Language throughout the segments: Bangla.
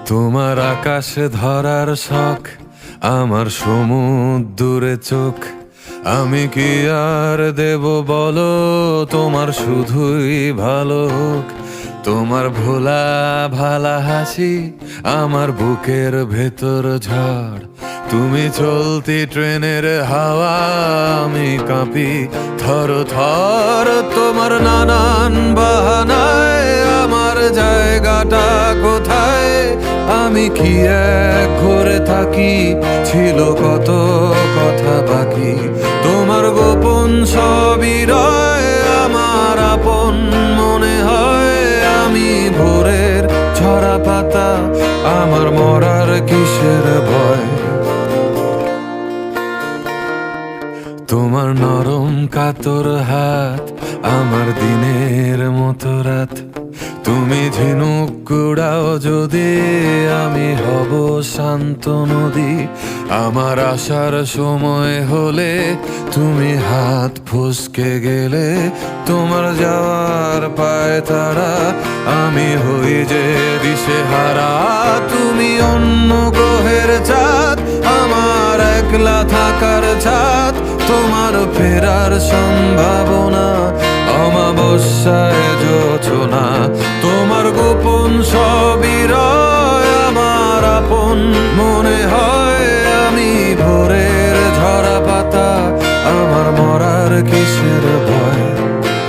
তোমার আকাশে ধরার শখ, আমার সমুদ্রে চোখ। আমি কি আর দেব বলো, তোমার শুধুই ভালো হোক। তোমার ভোলা ভালা হাসি আমার বুকের ভেতর ঝড়। তুমি চলতি ট্রেনের হাওয়া, আমি কাঁপি থর থর। তোমার নানান বাহানায় আমার জায়গাটা কোথায়? আমি কি এক ঘরে থাকি, ছিল কত কথা বাকি। তোমার গোপন সবই রয়, আমার আপন মনে হয়। আমি ভোরের ঝরা পাতা, আমার মরার কিসের ভয়? তোমার নরম কাতর হাত আমার দিনের মতো রাত। তুমি ঝিনুক কুড়াও যদি, আমি হব শান্ত নদী। আমার আসার সময় হলে তুমি হাত ফসকে গেলে। তোমার যাওয়ার পায় তারা, আমি হই যে দিশেহারা। তুমি অন্য গ্রহের চাঁদ, আমার একলা থাকার ছাদ। তোমার ফেরার সম্ভাবনা অমাবস্যায় জোছনা। তোমার গোপন সবই রয়, আমার আপন মনে হয়। আমি ভোরের ঝরা পাতা, আমার মরার কিসের ভয়?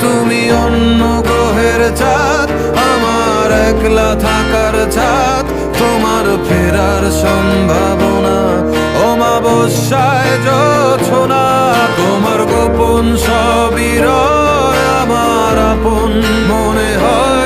তুমি অন্য গ্রহের চাঁদ, আমার একলা থাকার ছাদ। তোমার ফেরার সম্ভাবনা অমাবস্যায় জোছনা। তোমার গোপন সবই রয়, আমার আপন মনে হয়।